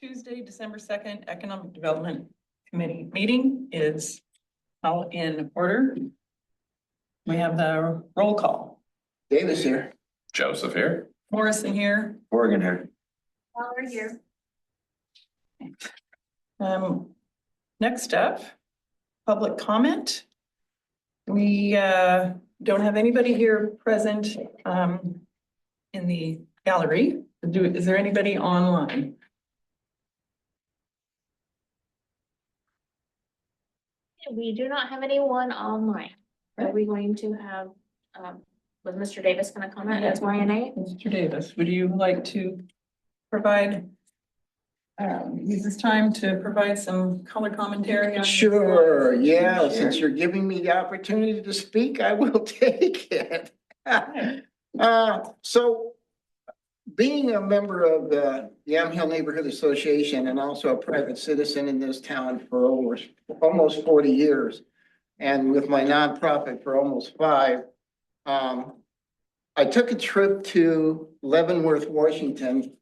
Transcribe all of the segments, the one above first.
Tuesday, December 2nd, Economic Development Committee meeting is all in order. We have the roll call. Davis here. Joseph here. Morrison here. Morgan here. We're here. Next up, public comment. We don't have anybody here present in the gallery. Is there anybody online? We do not have anyone online. Are we going to have, was Mr. Davis going to comment as YNA? Mr. Davis, would you like to provide, use this time to provide some color commentary on? Sure, yeah, Share? since you're giving me the opportunity to speak, I will take it. So being a member of the Yamhill Neighborhood Association and also a private citizen in this town for almost 40 years, and with my nonprofit for almost 5, I took a trip to Leavenworth, Washington,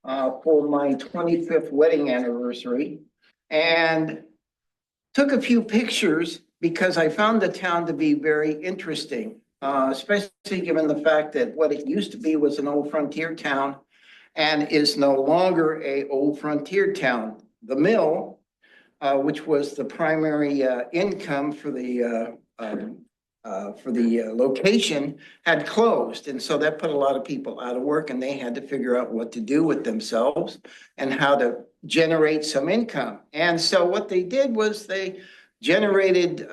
for my 25th wedding anniversary, and took a few pictures because I found the town to be very interesting. Especially given the fact that what it used to be was an old frontier town and is no longer a old frontier town. The mill, which was the primary income for the location, had closed. And so that put a lot of people out of work, and they had to figure out what to do with themselves and how to generate some income. And so what they did was they generated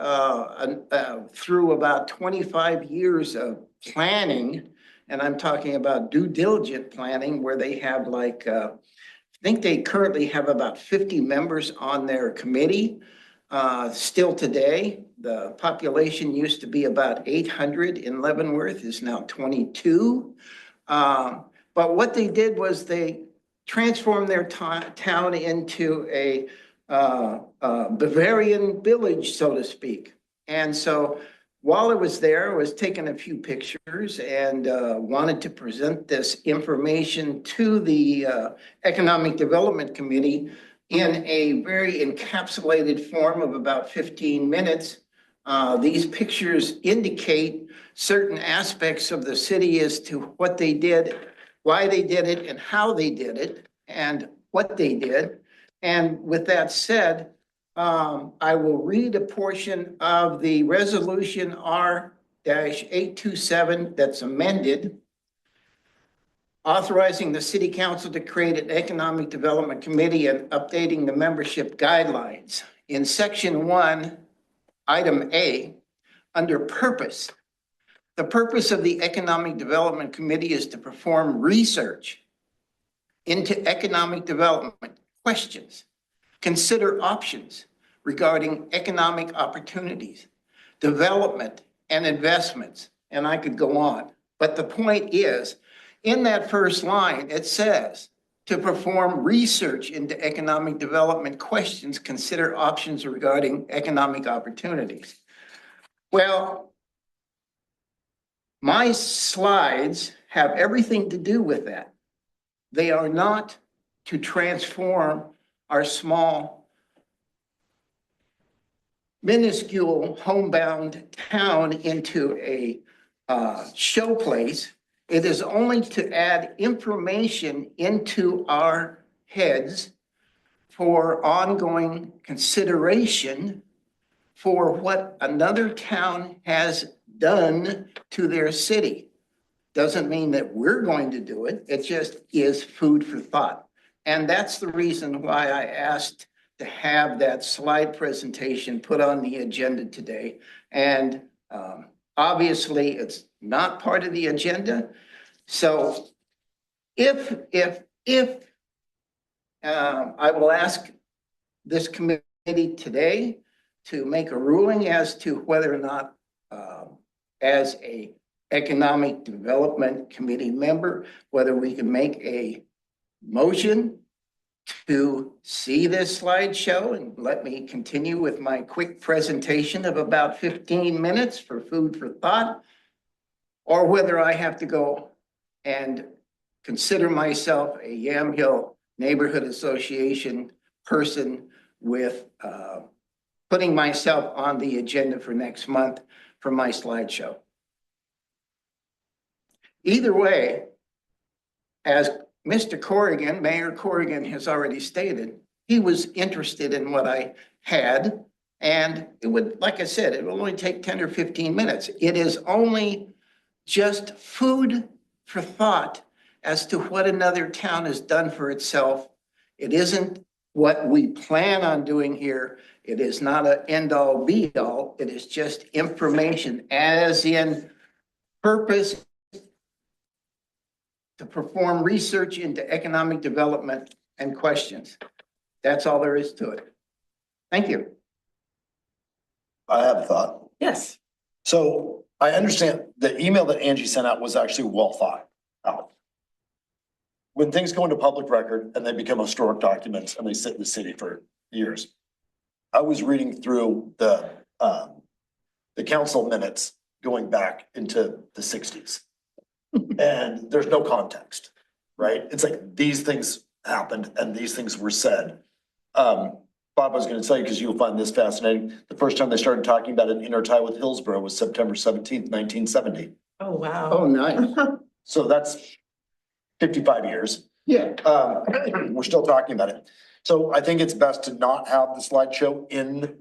through about 25 years of planning, and I'm talking about due diligent planning, where they have like, I think they currently have about 50 members on their committee. Still today, the population used to be about 800 in Leavenworth, is now 22. But what they did was they transformed their town into a Bavarian village, so to speak. And so while I was there, I was taking a few pictures and wanted to present this information to the Economic Development Committee in a very encapsulated form of about 15 minutes. These pictures indicate certain aspects of the city as to what they did, why they did it, and how they did it, and what they did. And with that said, I will read a portion of the resolution R-827 that's amended, authorizing the city council to create an economic development committee and updating the membership guidelines. In section 1, item A, under purpose, the purpose of the economic development committee is to perform research into economic development questions, consider options regarding economic opportunities, development, and investments. And I could go on. But the point is, in that first line, it says to perform research into economic development questions, consider options regarding economic opportunities. Well, my slides have everything to do with that. They are not to transform our small, minuscule, homebound town into a showplace. It is only to add information into our heads for ongoing consideration for what another town has done to their city. Doesn't mean that we're going to do it. It just is food for thought. And that's the reason why I asked to have that slide presentation put on the agenda today. And obviously it's not part of the agenda. So if I will ask this committee today to make a ruling as to whether or not as a economic development committee member, whether we can make a motion to see this slideshow and let me continue with my quick presentation of about 15 minutes for food for thought, or whether I have to go and consider myself a Yamhill neighborhood association person with putting myself on the agenda for next month for my slideshow. Either way, as Mr. Corrigan, Mayor Corrigan has already stated, he was interested in what I had. And it would, like I said, it will only take 10 or 15 minutes. It is only just food for thought as to what another town has done for itself. It isn't what we plan on doing here. It is not an end all be all. It is just information, as in purpose to perform research into economic development and questions. That's all there is to it. Thank you. I have a thought. Yes. So I understand the email that Angie sent out was actually well thought out. When things go into public record and they become historic documents and they sit in the city for years. I was reading through the council minutes going back into the 60s. And there's no context, right? It's like these things happened and these things were said. Bob, I was gonna tell you, because you'll find this fascinating. The first time they started talking about an inner tie with Hillsborough was September 17th, 1970. Oh, wow. Oh, nice. So that's 55 years. Yeah. We're still talking about it. So I think it's best to not have the slideshow in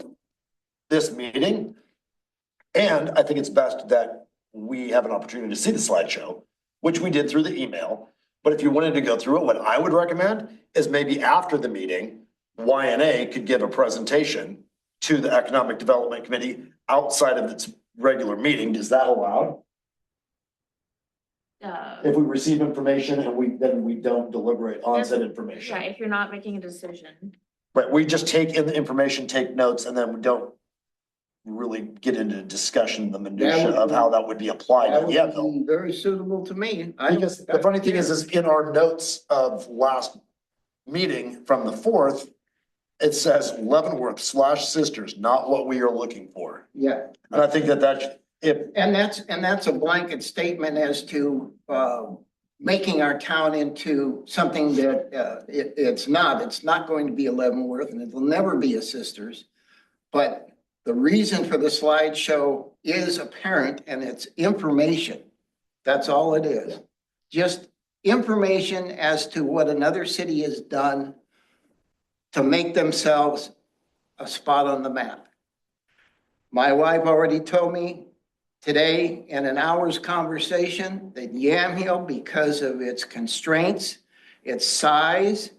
this meeting. And I think it's best that we have an opportunity to see the slideshow, which we did through the email. But if you wanted to go through it, what I would recommend is maybe after the meeting, YNA could give a presentation to the Economic Development Committee outside of its regular meeting. Is that allowed? If we receive information and then we don't deliberate on said information. Yeah, if you're not making a decision. Right, we just take in the information, take notes, and then we don't really get into discussion, the minutia of how that would be applied. That would Yeah, be very suitable to me. because the funny thing is in our notes of last meeting from the 4th, it says Leavenworth/Sisters, not what we are looking for. Yeah. And I think that And that's a blanket statement as to making our town into something that it's not. It's not going to be a Leavenworth and it will never be a Sisters. But the reason for the slideshow is apparent and it's information. That's all it is. Just information as to what another city has done to make themselves a spot on the map. My wife already told me today in an hour's conversation that Yamhill, because of its constraints, its size,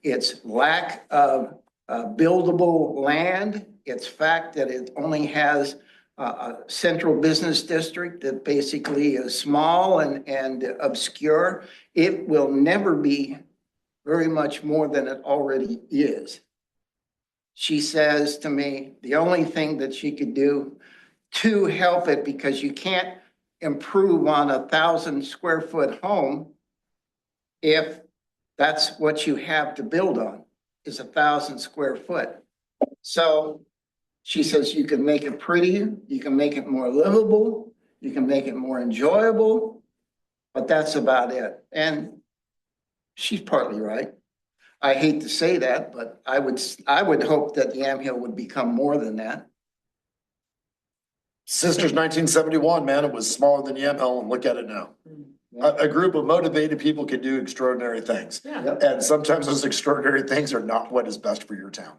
its lack of buildable land, its fact that it only has a central business district that basically is small and obscure, it will never be very much more than it already is. She says to me, the only thing that she could do to help it, because you can't improve on 1,000 square foot home if that's what you have to build on, is 1,000 square foot. So she says you can make it prettier, you can make it more livable, you can make it more enjoyable, but that's about it. And she's partly right. I hate to say that, but I would hope that Yamhill would become more than that. Sisters 1971, man, it was smaller than Yamhill, and look at it now. A group of motivated people can do extraordinary things. Yeah. And sometimes those extraordinary things are not what is best for your town.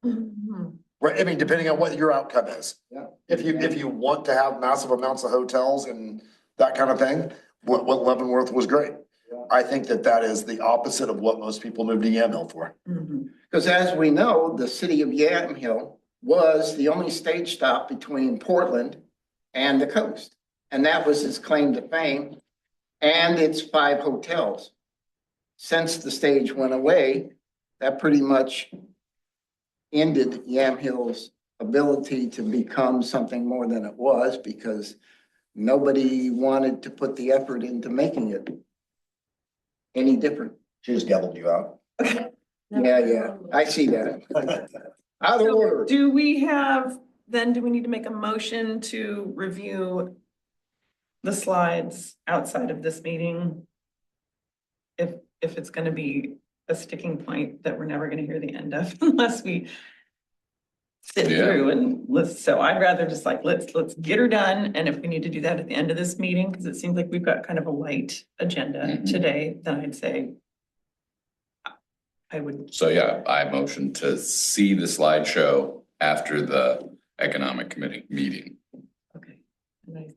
Mhm. Right, I mean, depending on what your outcome is. Yeah. If you want to have massive amounts of hotels and that kind of thing, what Leavenworth was great. Yeah. I think that is the opposite of what most people move to Yamhill for. Mhm. Because as we know, the city of Yamhill was the only stage stop between Portland and the coast. And that was its claim to fame and its 5 hotels. Since the stage went away, that pretty much ended Yamhill's ability to become something more than it was, because nobody wanted to put the effort into making it any different. She just gobbled you out. Yeah, I see that. Out of So order. do we need to make a motion to review the slides outside of this meeting? If it's gonna be a sticking point that we're never gonna hear the end of unless we sit Yeah. through and list. So I'd rather just like, let's get her done. And if we need to do that at the end of this meeting, because it seems like we've got kind of a light agenda Mhm. today, then I'd say I would, So yeah, I motion to see the slideshow after the economic committee meeting. okay. And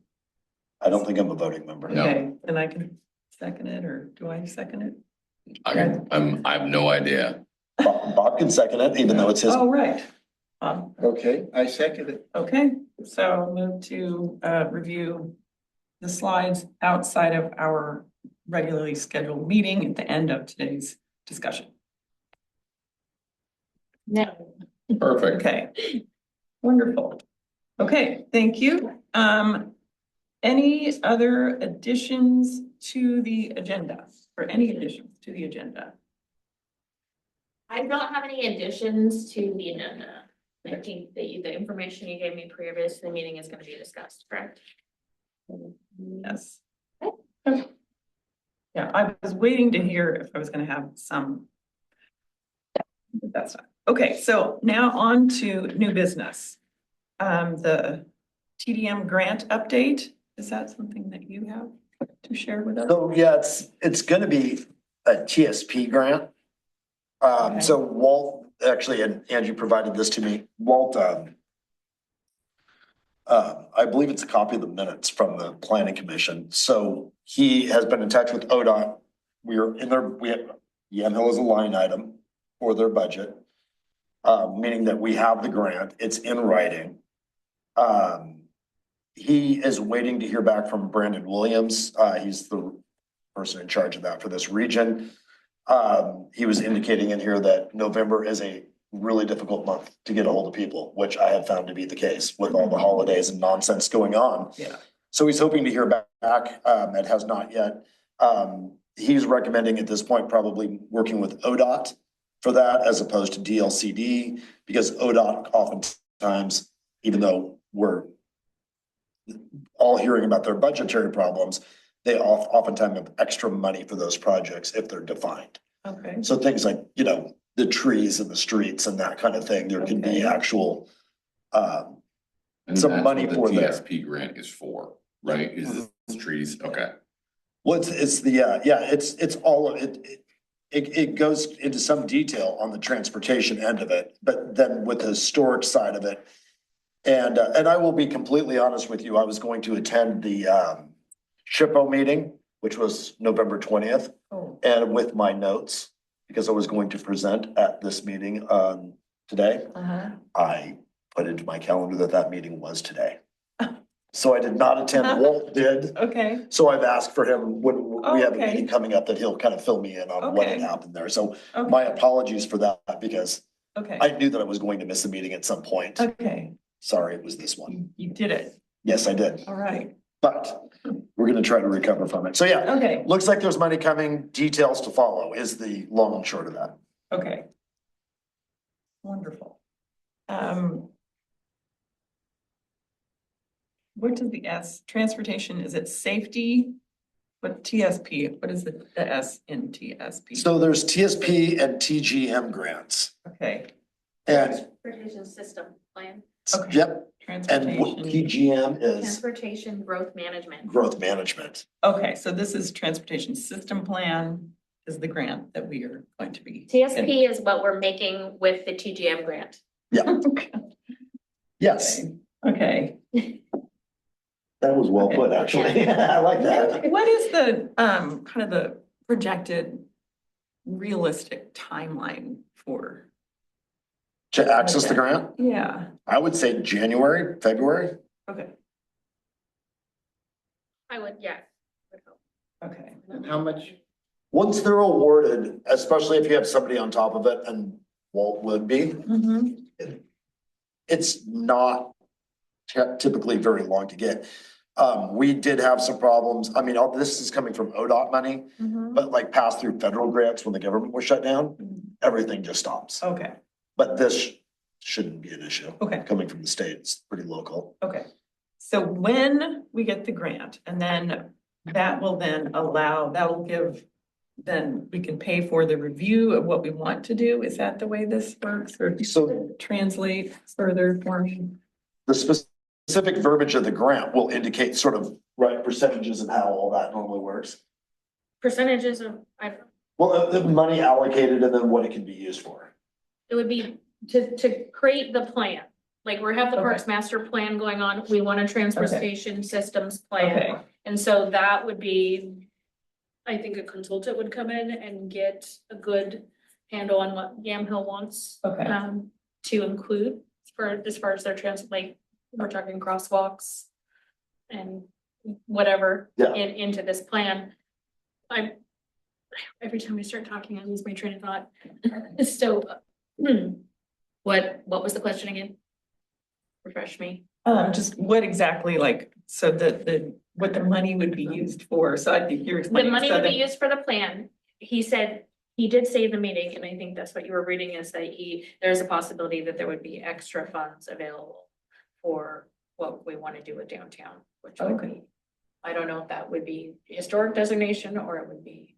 I don't think I'm a voting member. No. Okay, and I can second it, or do I second it? I have no idea. Bob can second it, even though it's his. Oh, right. Okay, I second it. Okay, so move to review the slides outside of our regularly scheduled meeting at the end of today's discussion. No. Perfect. Okay, wonderful. Okay, thank you. Any other additions to the agenda, or any additions to the agenda? I don't have any additions to the agenda. I think that the information you gave me previous to the meeting is gonna be discussed, correct? Yes. Yeah, I was waiting to hear if I was gonna have some. But that's not, okay, so now on to new business. The TDM grant update, is that something that you have to share with us? So, yeah, it's gonna be a TSP grant. Okay. So Walt, actually, and Angie provided this to me, Walt, I believe it's a copy of the minutes from the planning commission. So he has been in touch with ODOT. Yamhill is a line item for their budget. Meaning that we have the grant, it's in writing. He is waiting to hear back from Brandon Williams. He's the person in charge of that for this region. He was indicating in here that November is a really difficult month to get a hold of people, which I have found to be the case with all the holidays and nonsense going on. Yeah. So he's hoping to hear back. It has not yet. He's recommending at this point probably working with ODOT for that as opposed to DLCD, because ODOT oftentimes, even though we're all hearing about their budgetary problems, they oftentimes have extra money for those projects if they're defined. Okay, So things like, the trees in the streets and that kind of thing, there can be Okay. actual, And Some that's money what for the there. TSP grant is for, right? Is the trees, okay. well, it's the, it's all of it. It goes into some detail on the transportation end of it, but then with the historic side of it. And I will be completely honest with you, I was going to attend the, SHPO meeting, which was November 20th, oh, and with my notes, because I was going to present at this meeting, today. I put into my calendar that meeting was today. So I did not attend, Walt did. okay, So I've asked for him, when we have a Okay. meeting coming up, that he'll kind of fill me in on what had Okay. happened there. So okay, my apologies for that, because okay, I knew that I was going to miss a meeting at some point. okay, Sorry, it was this one. you did it, Yes, I did, all right, but we're gonna try to recover from it. So yeah, okay, looks like there's money coming, details to follow is the long and short of that. okay. Wonderful. What does the S, transportation, is it safety? What TSP, what is the S in TSP? So there's TSP and TGM grants. Okay, And, Transportation system plan, Okay. yep, and what transportation, TGM is transportation growth management. growth management. okay, so this is transportation system plan is the grant that we are going to be. TSP is what we're making with the TGM grant. Yes, Okay, that was well Okay. put, actually. I like that. what is the, kind of the projected realistic timeline for, To access the grant, yeah, I would say January, February. okay, I would, yeah. would hope. okay, And how much? Once they're awarded, especially if you have somebody on top of it, and Walt would be, mhm, it's not typically very long to get. We did have some problems. I mean, all this is coming from ODOT money, mhm, but like pass through federal grants when the government was shut down, mhm. everything just stops. Okay, But this shouldn't be an issue. okay. Coming from the state, it's pretty local. Okay, so when we get the grant and then that will then allow, that will give then we can pay for the review of what we want to do. Is that the way this works, or So translate further for me? the specific verbiage of the grant will indicate sort of, right, percentages and how all that normally works. Percentages of, Well, the money allocated and then what it can be used for. it would be to create the plan. Like we have the Okay. Parks Master Plan going on, we want a transportation systems plan. Okay, And so that would be, I think a consultant would come in and get a good handle on what Yamhill wants. Okay. To include as far as their like, we're talking crosswalks and whatever Yeah. into this plan. Every time I start talking, I lose my train of thought. So, what was the question again? Refresh me. just what exactly, like, so what the money would be used for, so I think you're The explaining. money so would be that- used for the plan. He said, he did say in the meeting, and I think that's what you were reading, is that there's a possibility that there would be extra funds available for what we want to do with downtown, which would Okay. be, I don't know if that would be historic designation or it would be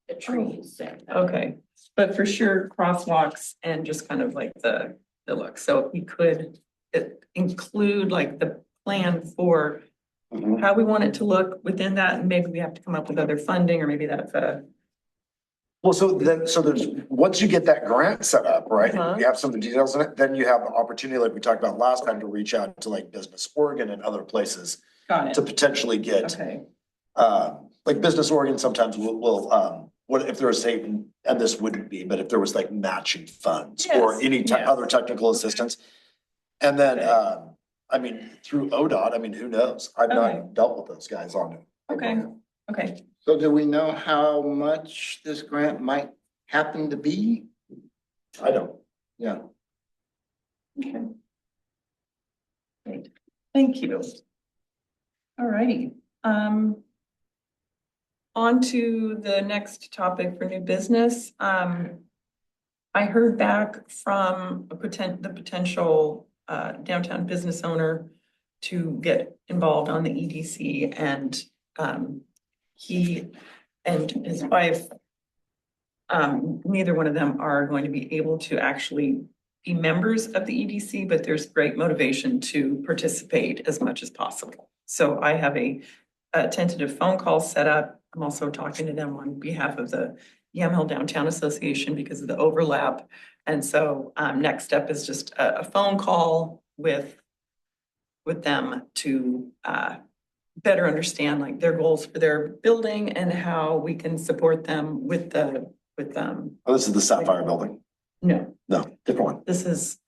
the trees and. Okay, but for sure crosswalks and just kind of like the look, so we could include like the plan for Mhm. how we want it to look within that, and maybe we have to come up with other funding, or maybe that's Well, so there's, once you get that grant set up, right, Uh-huh. and you have some of the details in it, then you have the opportunity, like we talked about last time, to reach out to like Business Oregon and other places got to it, potentially get, okay, like Business Oregon sometimes will, what if there was, say, and this wouldn't be, but if there was like matching funds or Yes, any yes. other technical assistance. And then, Okay. I mean, through ODOT, I mean, who knows? I've Okay. not dealt with those guys on it. Okay. okay. So do we know how much this grant might happen to be? I don't. Yeah. Okay. Great, thank you. All righty, on to the next topic for new business. I heard back from the potential downtown business owner to get involved on the EDC, and he and his wife, neither one of them are going to be able to actually be members of the EDC, but there's great motivation to participate as much as possible. So I have a tentative phone call set up. I'm also talking to them on behalf of the Yamhill Downtown Association because of the overlap. And so next step is just a phone call with them to better understand like their goals for their building and how we can support them with Oh, this is the Sapphire Building. no, No, different one. this is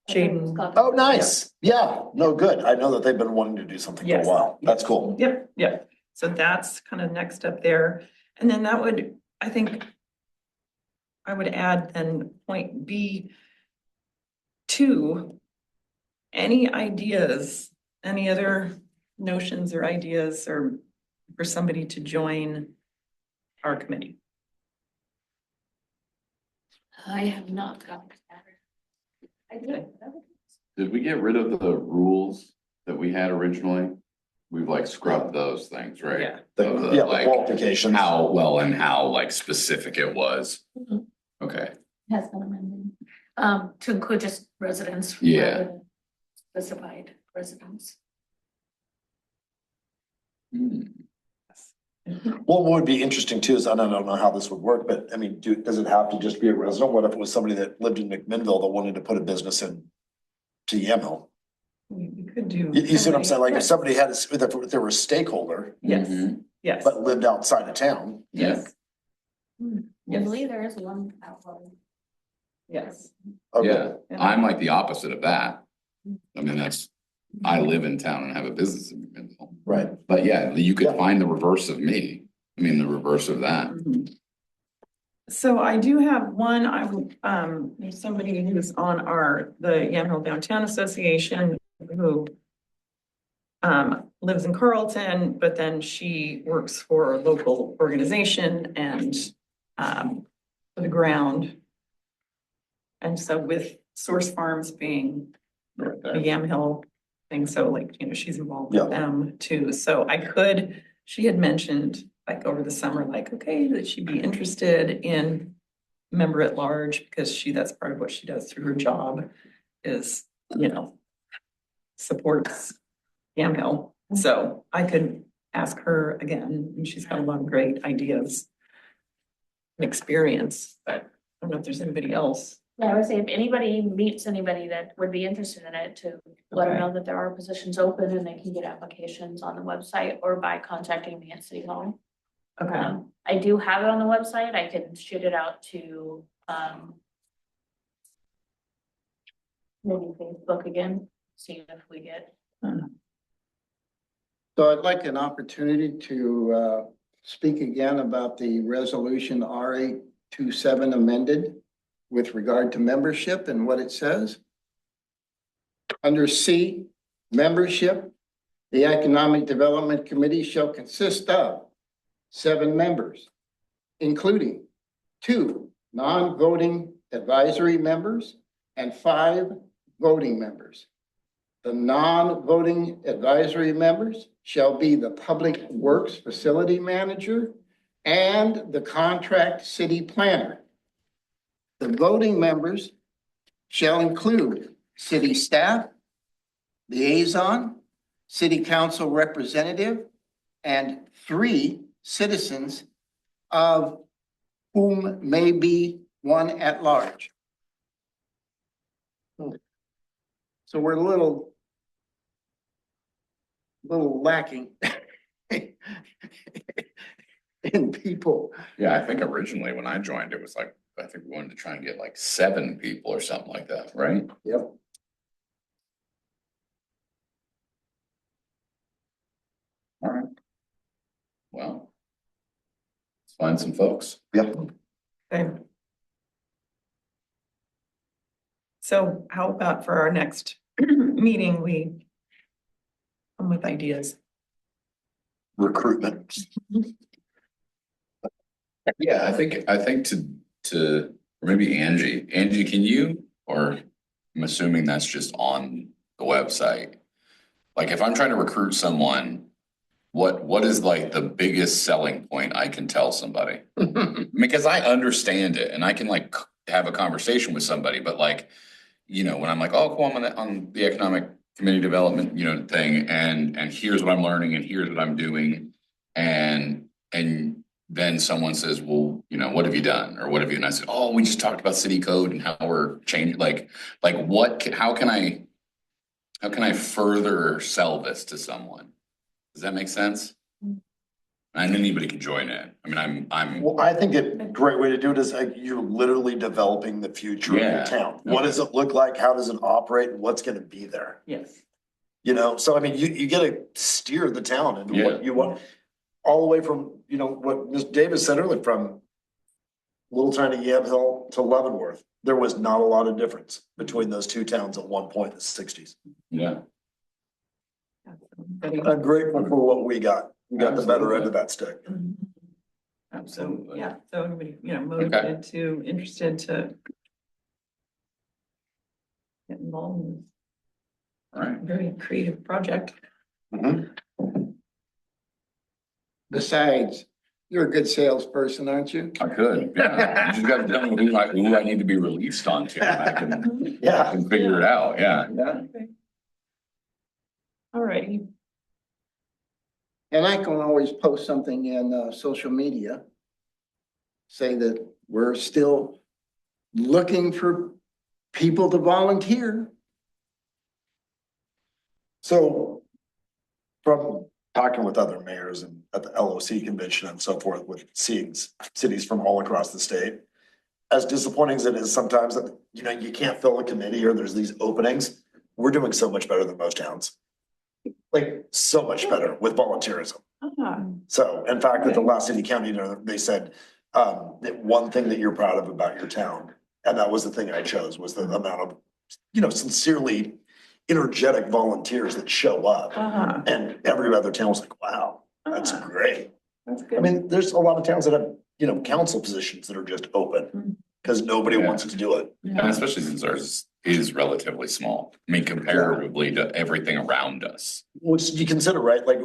Jaden. Oh, nice. Yeah, no, good. I know that they've been wanting to do something for a Yes. while. That's cool. Yep, yep. So that's kind of next up there. And then that would, I think, I would add then point B two, any ideas, any other notions or ideas or for somebody to join our committee? I have not gotten that. I did. Did we get rid of the rules that we had originally? We've like scrubbed those things, right? Yeah. Of The like qualifications. how well and how like specific it was. Mhm. Okay, Has been amended, to include just residents. Yeah. rather than Specified residents. Hmm. Well, what would be interesting too is, I don't know how this would work, but I mean, does it have to just be a resident? What if it was somebody that lived in McMinnville that wanted to put a business in to Yamhill? We could do. You see what I'm saying? Like if Yes. somebody had, if they were a stakeholder, Yes, Mhm. yes, but lived outside of town. yes, I Yes. believe there is one outlaw. yes. Okay. Yeah, I'm like the opposite of that. I mean, I live in town and have a business in McMinnville. Right. But yeah, you could Yeah. find the reverse of me. I mean, the reverse of that. Mhm. So I do have one, there's somebody who's on the Yamhill Downtown Association who lives in Carlton, but then she works for a local organization and for the ground. And so with Source Farms being the Yamhill thing, so like, she's involved Yeah. with them too. So she had mentioned like over the summer, like, okay, that she'd be interested in member at large, because that's part of what she does through her job is, supports Yamhill. So I could ask her again, and she's got a lot of great ideas and experience, but I don't know if there's anybody else. Yeah, I would say if anybody meets anybody that would be interested in it, to let them Okay. know that there are positions open and they can get applications on the website or by contacting me at City Hall. Okay. I do have it on the website. I can shoot it out to, maybe Facebook again, see if we get. So I'd like an opportunity to speak again about the resolution R827 amended with regard to membership and what it says. Under C, membership, the Economic Development Committee shall consist of 7 members, including 2 non-voting advisory members and 5 voting members. The non-voting advisory members shall be the Public Works Facility Manager and the Contract City Planner. The voting members shall include city staff, liaison, city council representative, and 3 citizens, of whom may be 1 at large. So we're a little lacking in people. Yeah, I think originally when I joined, it was like, I think we wanted to try and get like 7 people or something like that, right? Yep. All right. Well. Let's find some folks. Yep. Okay. So how about for our next meeting, we come with ideas? Recruitment. Yeah, I think to, or maybe Angie, can you, or I'm assuming that's just on the website. Like if I'm trying to recruit someone, what is like the biggest selling point I can tell somebody? Because I understand it and I can like have a conversation with somebody, but like, when I'm like, oh, cool, I'm on the economic committee development, thing, and here's what I'm learning and here's what I'm doing. And then someone says, well, what have you done? Or what have you? And I said, oh, we just talked about city code and how we're changing, how can I further sell this to someone? Does that make sense? And anybody can join in. I mean, I'm. Well, I think a great way to do it is like you're literally developing the future of Yeah. your town. What does it look like? How does it operate? What's gonna be there? Yes. So I mean, you gotta steer the town into what you want. All the way from, what Ms. Davis said earlier, from little tiny Yamhill to Leavenworth, there was not a lot of difference between those 2 towns at one point in the 60s. Yeah. I'm grateful for what we got. We got the better end of that stick. Absolutely. Yeah, so anybody, motivated to, interested to get involved in All right. a very creative project. Besides, you're a good salesperson, aren't you? I could, yeah. You just gotta tell me who I need to be released onto. And I can Yeah. figure it out, yeah. Okay. All righty. And I can always post something in social media. Say that we're still looking for people to volunteer. So from talking with other mayors and at the LOC convention and so forth, with seeing cities from all across the state, as disappointing as it is sometimes that, you can't fill a committee or there's these openings, we're doing so much better than most towns. Like so much better with volunteerism. So in fact, at the last city county, they said, that one thing that you're proud of about your town, and that was the thing I chose, was the amount of, sincerely energetic volunteers that show up. And every other town was like, wow, that's great. That's good. I mean, there's a lot of towns that have, council positions that are just open because nobody wants to do it. And especially since ours is relatively small. I mean, comparatively to everything around us. Which you consider, right? Like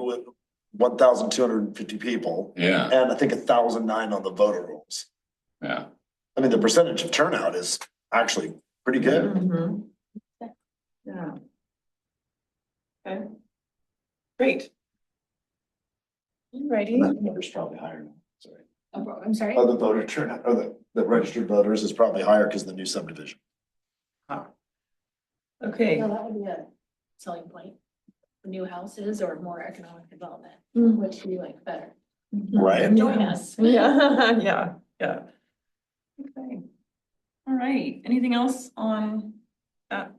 1,250 people. Yeah, And I think 1,009 on the voter rolls. yeah. I mean, the percentage of turnout is actually pretty good. Mhm. Yeah. Okay. Great. Alrighty. That number's probably higher now, sorry. I'm sorry. Oh, the voter turnout, or the registered voters is probably higher because of the new subdivision. Okay. No, that would be a selling point. New houses or more economic development, Mhm. which do you like better? Right? Join us. Yeah, yeah. Okay. All right. Anything else on that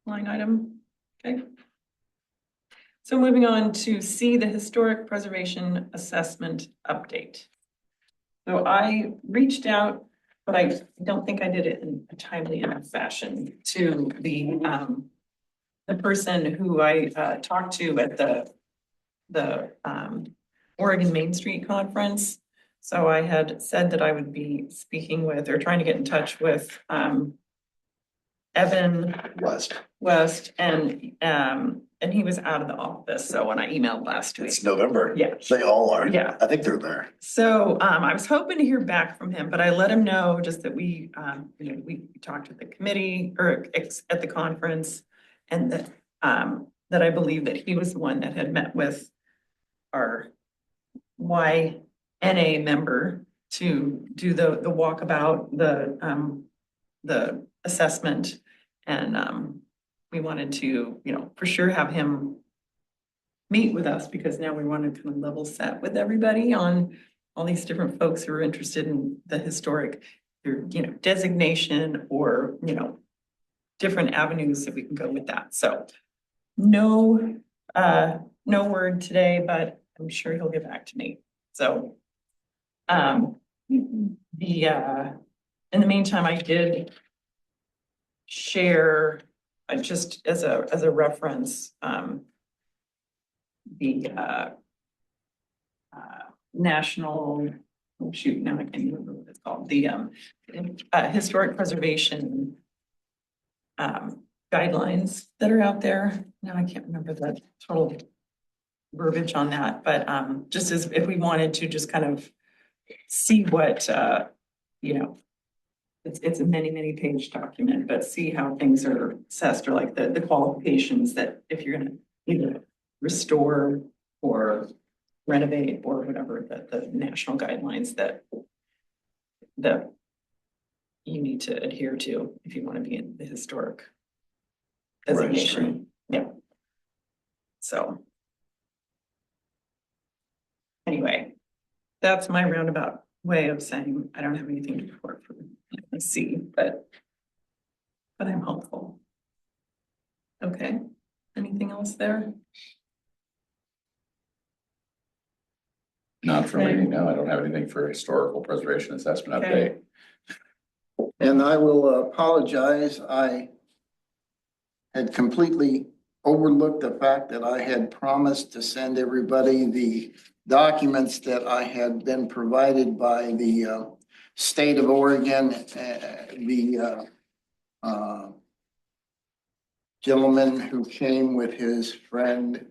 line item? Okay. So moving on to C, the Historic Preservation Assessment Update. So I reached out, but I don't think I did it in a timely enough fashion to the person who I talked to at the Oregon Main Street Conference. So I had said that I would be speaking with or trying to get in touch with Evan West and he was out of the office. So when I emailed last week. It's November. Yeah. They all are. Yeah. I think they're there. So I was hoping to hear back from him, but I let him know just that we talked with the committee or at the conference and that I believe that he was the one that had met with our YNA member to do the walkabout, the assessment. And we wanted to, for sure have him meet with us because now we want to kind of level set with everybody on all these different folks who are interested in the historic, designation or, different avenues that we can go with that. So no word today, but I'm sure he'll get back to me. So in the meantime, I did share just as a reference the national, oh shoot, now I can't even remember what it's called, the historic preservation guidelines that are out there. Now I can't remember the total verbiage on that, but just as if we wanted to just kind of see what it's a many page document, but see how things are assessed or like the qualifications that if you're gonna either restore or renovate or whatever the national guidelines that you need to adhere to if you want to be in the historic designation. Yeah. So anyway, that's my roundabout way of saying I don't have anything to report for C, but I'm hopeful. Okay, anything else there? Not for Okay. me, no, I don't have anything for historical preservation assessment Okay. update. And I will apologize. I had completely overlooked the fact that I had promised to send everybody the documents that I had been provided by the state of Oregon, the gentleman who came with his friend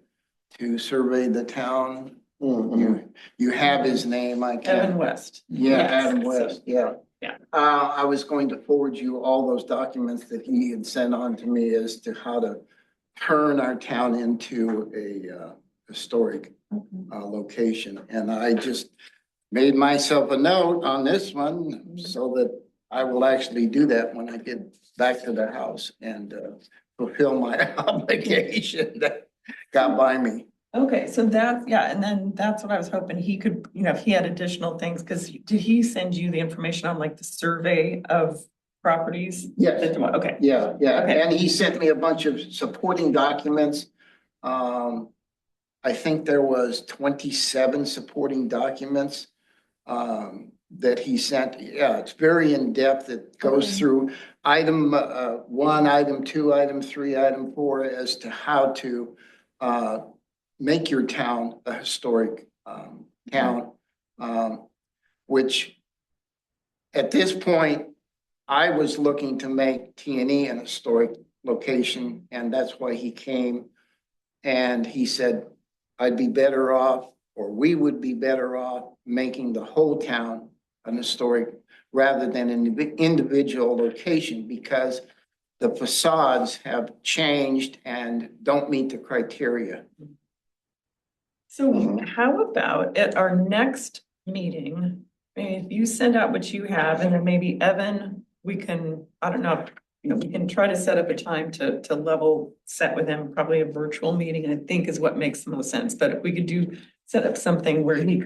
to survey the town. You have his name, I can't. Evan West. Yeah, Yes. Adam West, yeah. Yeah. I was going to forward you all those documents that he had sent on to me as to how to turn our town into a historic location. And I just made myself a note on this one so that I will actually do that when I get back to the house and fulfill my obligation that got by me. Okay, so and then that's what I was hoping he could, if he had additional things, because did he send you the information on like the survey of properties? Yes. Okay. Yeah, Okay. and he sent me a bunch of supporting documents. I think there was 27 supporting documents that he sent. Yeah, it's very in-depth. It goes Okay. through item 1, item 2, item 3, item 4 as to how to make your town a historic town, which at this point, I was looking to make T&E an historic location, and that's why he came. And he said, I'd be better off, or we would be better off making the whole town an historic rather than an individual location, because the facades have changed and don't meet the criteria. So how about at our next meeting, maybe if you send out what you have, and then maybe Evan, we can, I don't know, we can try to set up a time to level set with him, probably a virtual meeting, I think is what makes the most sense. But if we could set up something where we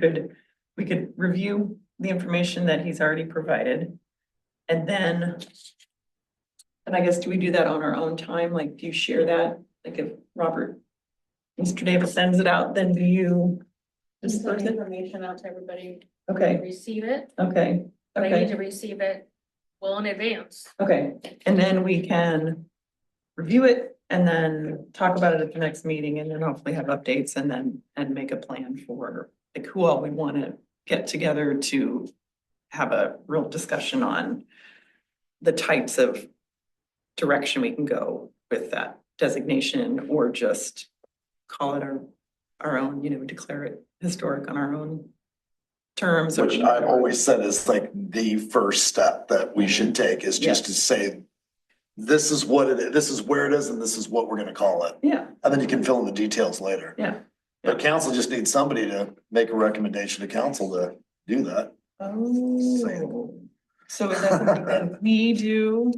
could review the information that he's already provided. And then, and I guess, do we do that on our own time? Like, do you share that? Like if Mr. Davis sends it out, then do you Just disperse send it? information out to everybody, Okay, receive it, okay, but I need to okay, receive it well in advance. okay. And then we can review it and then talk about it at the next meeting and then hopefully have updates and make a plan for like who all we want to get together to have a real discussion on the types of direction we can go with that designation, or just call it our own, declare it historic on our own terms. or Which I've always said is like the first step that we should take is just to Yes. say, this is what it is, this is where it is, and this is what we're gonna call it. Yeah, And then you can fill in the details later. yeah. But council just needs somebody to make a recommendation to council to do that. Oh, so is that something that we do?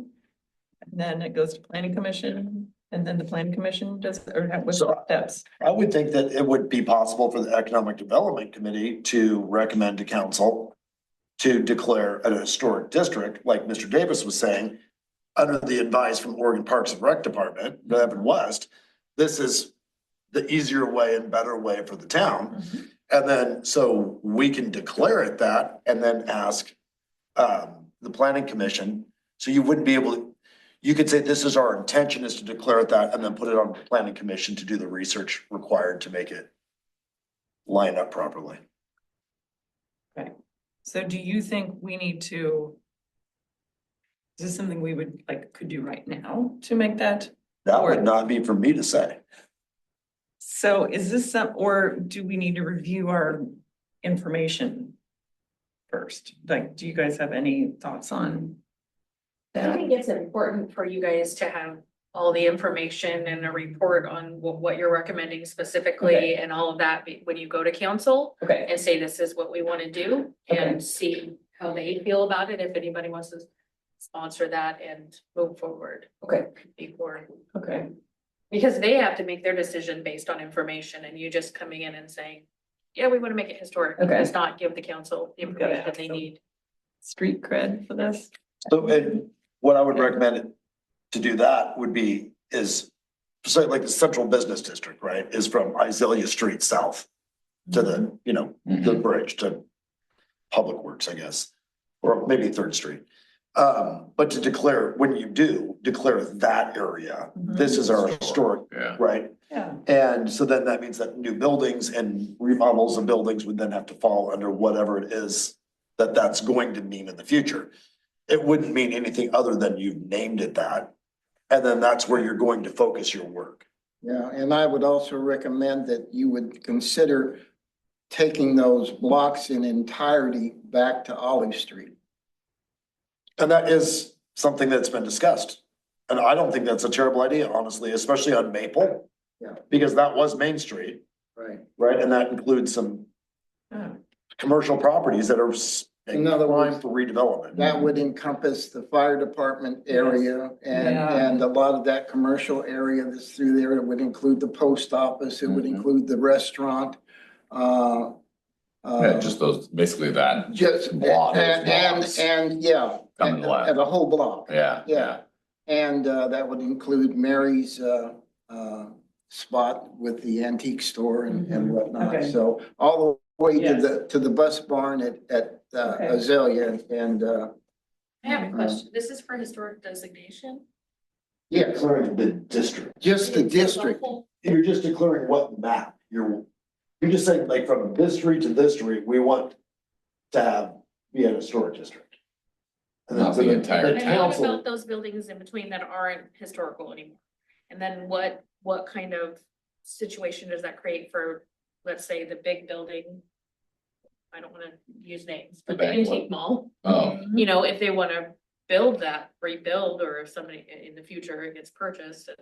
And then it goes to planning commission, and then the planning commission does, or what's the steps? I would think that it would be possible for the Economic Development Committee to recommend to council to declare a historic district, like Mr. Davis was saying, under the advice from Oregon Parks and Rec Department, Evan West, this is the easier way and better way for the town. Mhm. And then, so we can declare it that and then ask the planning commission. So you wouldn't be able to, you could say, this is our intention is to declare it that, and then put it on the planning commission to do the research required to make it line up properly. So do you think we need to? Is this something we could do right now to make that? That would not be for me to say. So is this or do we need to review our information first? Like, do you guys have any thoughts on I that? think it's important for you guys to have all the information and a report on what you're recommending specifically Okay. and all of that when you go to council Okay, and say, this is what we want to do Okay. and see how they feel about it, if anybody wants to sponsor that and move forward okay, before. okay. Because they have to make their decision based on information and you just coming in and saying, yeah, we want to make it historic. Okay. Does not give the council the We've gotta information have they some- need. Street cred for this? So, and what I would recommend to do that would be, is, so like the central business district, right, is from Isaiah Street south to the, the bridge to Public Works, I guess, or maybe Third Street. But to declare, when you do declare that area, this is our historic, Yeah. right? Yeah, And so then that means that new buildings and remodels of buildings would then have to fall under whatever it is that that's going to mean in the future. It wouldn't mean anything other than you've named it that. And then that's where you're going to focus your work. Yeah, and I would also recommend that you would consider taking those blocks in entirety back to Olive Street. And that is something that's been discussed. And I don't think that's a terrible idea, honestly, especially on Maple. Yeah. Because that was Main Street, Right. right? And that includes some oh, commercial properties that are In other words, prime for redevelopment. That would encompass the fire department area Yeah. and a lot of that commercial area that's through there. It would include the post office, it would Mhm. include the restaurant. Yeah, just those, basically that. Just, block, those and, blocks. yeah. Come to the left. And the whole block. Yeah. Yeah, and that would include Mary's spot with the antique store and Mhm. whatnot. Okay. So all the way Yes. to the bus barn at Okay. Azalea and I have a question. This is for historic designation? yes, Declaring the district. just the district. You're just declaring what map. You're just saying like from this street to this street, we want to be an historic district. And then Not so the the entire And what council, about those buildings in between that aren't historical anymore? And then what kind of situation does that create for let's say the big building. I don't wanna use names, but The the banquet. antique mall, Oh, you know, if they wanna build that, rebuild, or if somebody in the future it gets purchased. And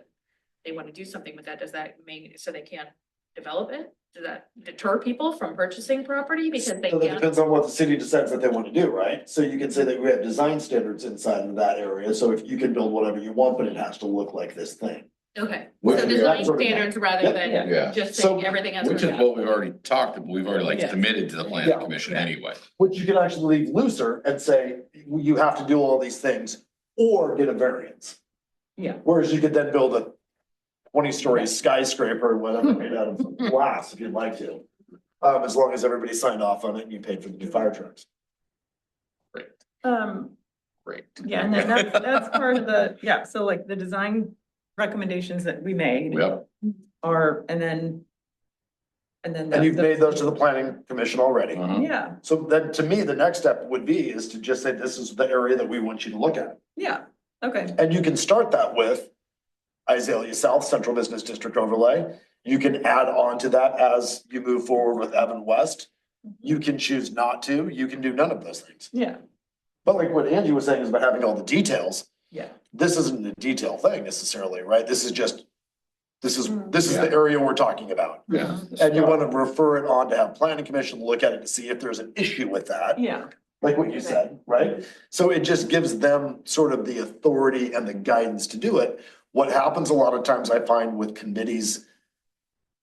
they wanna do something with that, does that mean, so they can't develop it? Does that deter people from purchasing property because they So that can't? depends on what the city decides that they want to do, right? So you can say that we have design standards inside of that area, so if you can build whatever you want, but it has to look like this thing. Okay, Which so we design absolutely- standards rather Yep. than Yeah. just So- saying everything has to which be. is what we've already talked about. We've already like Yeah. committed to the planning Yeah. commission Yeah. anyway. Which you can actually leave looser and say, you have to do all these things or get a variance. Yeah. Whereas you could then build a 20-story Yeah. skyscraper or whatever made out of glass if you'd like to. As long as everybody signed off on it and you paid for the new fire trucks. Great. Yeah, and then that's part of the, yeah, so like the design recommendations that we made Yep, are, and then. And then. And you've made those to the planning commission already. uh-huh. Yeah, So then to me, the next step would be is to just say, this is the area that we want you to look at. yeah, okay, And you can start that with Isaiah South Central Business District overlay. You can add on to that as you move forward with Evan West. You can choose not to, you can do none of those things. yeah, But like what Angie was saying is about having all the details. yeah. This isn't a detail thing necessarily, right? This is just, this is Yeah. the area we're talking about. Yeah. And you want to refer it on to have planning commission look at it to see if there's an issue with that. Yeah, Like what you said, right? So it just gives them sort of the authority and the guidance to do it. What happens a lot of times I find with committees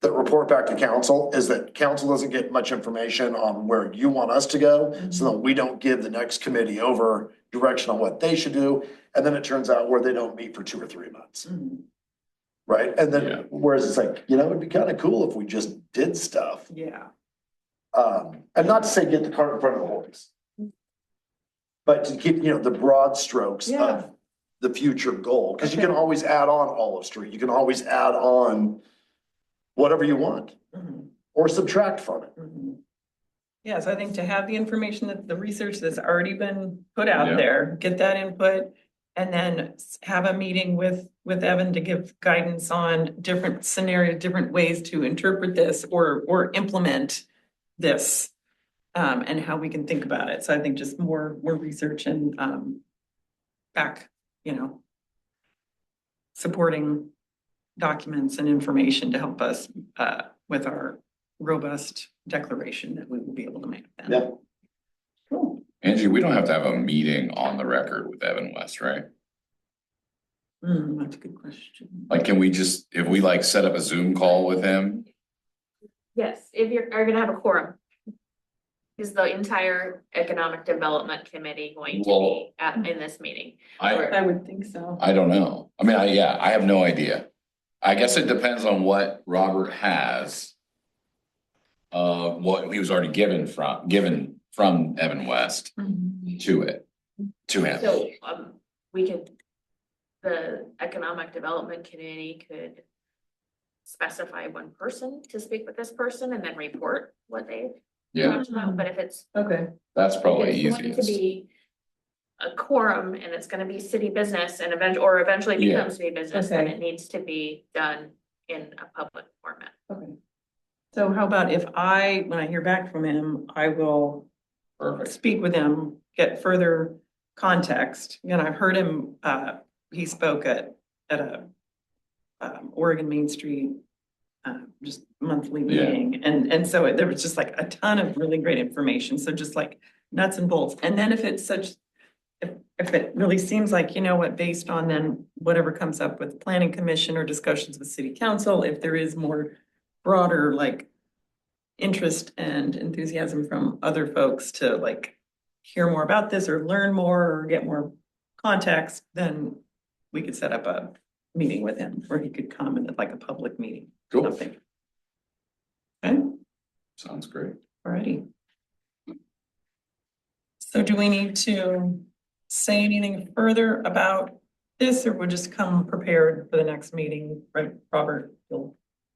that report back to council is that council doesn't get much information on where you want us to go. So that we don't give the next committee over direction on what they should do. And then it turns out where they don't meet for 2 or 3 months, mhm, right? And Yeah. then, whereas it's like, it'd be kind of cool if we just did stuff. yeah, And not to say get the cart in front of the horse. But to keep, the broad strokes Yeah. of the future goal, because you can Okay. always add on Olive Street, you can always add on whatever you want, mhm, or subtract from it. mhm. Yeah, so I think to have the information that the research that's already been put out Yeah. there, get that input. And then have a meeting with Evan to give guidance on different scenarios, different ways to interpret this or implement this. And how we can think about it. So I think just more research and back, supporting documents and information to help us with our robust declaration that we will be able to make then. Yeah. Cool. Angie, we don't have to have a meeting on the record with Evan West, right? That's a good question. Like, can we just, if we like set up a Zoom call with him? Yes, if are gonna have a quorum. Is the entire economic development committee going to be in this meeting? I would think so. I don't know. I mean, I have no idea. I guess it depends on what Robert has. What he was already given from Evan West Mhm. to him. So, we could, the economic development committee could specify one person to speak with this person and then report what they Yeah, talked about, but if it's. Okay, that's probably It's going to easiest. be a quorum and it's gonna be city business and eventually Yeah. becomes city business, then Okay. it needs to be done in a public format. okay. So how about if when I hear back from him, I will Perfect. speak with him, get further context. I heard him, he spoke at a Oregon Main Street, just monthly Yeah. meeting. And so there was just like a ton of really great information. So just like nuts and bolts. And then if it's if it really seems like, based on then whatever comes up with planning commission or discussions with city council, if there is more broader like interest and enthusiasm from other folks to like hear more about this or learn more or get more context, then we could set up a meeting with him where he could come and like a public meeting, Cool. something. Okay, Sounds great. alrighty. So do we need to say anything further about this, or we'll just come prepared for the next meeting, right? Robert, you'll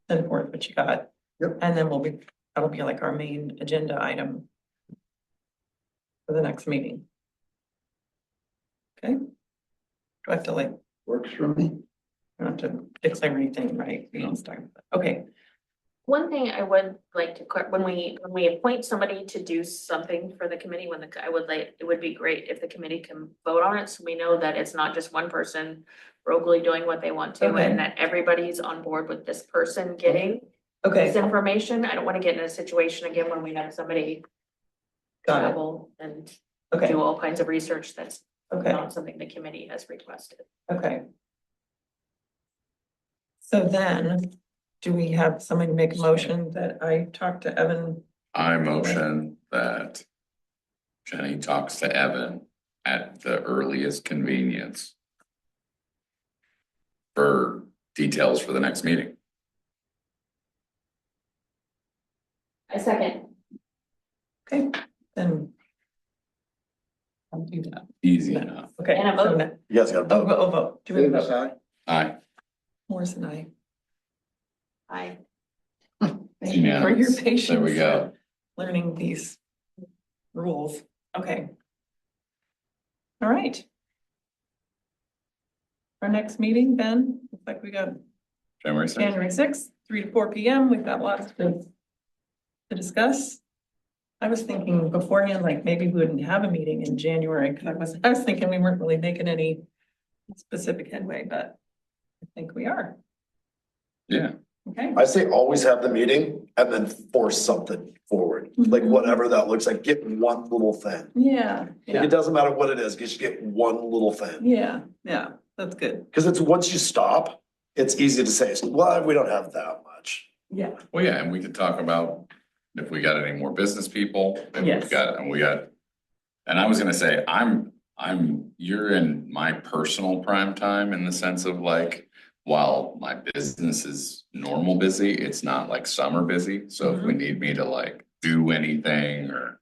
send forth what you got. Yep. And then that'll be like our main agenda item for the next meeting. Okay? Do I have to like, Works for me. I don't have to declare anything, right? We don't start. Okay. One thing I would like to, when we appoint somebody to do something for the committee, I would like, it would be great if the committee can vote on it, so we know that it's not just one person roguely doing what they want to, Okay. and that everybody's on board with this person getting this Okay, information. I don't wanna get in a situation again when we have somebody got it. travel and Okay, do all kinds of research that's okay, not something the committee has requested. okay. So then, do we have somebody make a motion that I talk to Evan? I motion that Jenny talks to Evan at the earliest convenience for details for the next meeting. I second. Okay, then. I'll do that. Easy enough. Okay. And a vote. so now- You guys got Oh, to oh, vote. Do we have a Davis, vote? aye. Aye. Morris and I. I, Thank you for your Unanimous. patience. There we go. Learning these rules. Okay. All right. Our next meeting, Ben, looks like we got January 6th. January 6th, 3 to 4 p.m. We've got lots to discuss. I was thinking beforehand, like maybe we wouldn't have a meeting in January, because I was thinking we weren't really making any specific headway, but I think we are. Yeah. Okay. I say always have the meeting and then force something forward, like Mhm. whatever that looks like, get one little thing. Yeah, Like, yeah, it doesn't matter what it is, just get one little thing. yeah, yeah, that's good. Cause it's, once you stop, it's easy to say, well, we don't have that much. Yeah, Well, yeah, and we could talk about if we got any more business people, if Yes. we've got, and I was gonna say, you're in my personal prime time in the sense of like, while my business is normal busy, it's not like summer busy. So if we need me to like do anything or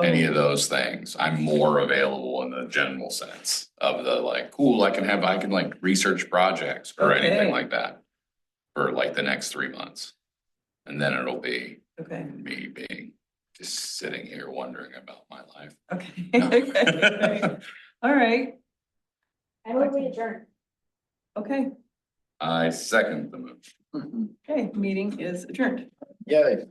any of those things, I'm more available in the general sense of the like, cool, I can like research projects or Okay. anything like that for like the next 3 months. And then it'll be okay, me being just sitting here wondering about my life. okay, okay, all right, I will adjourn. okay, I second the motion. okay, meeting is adjourned. Yay.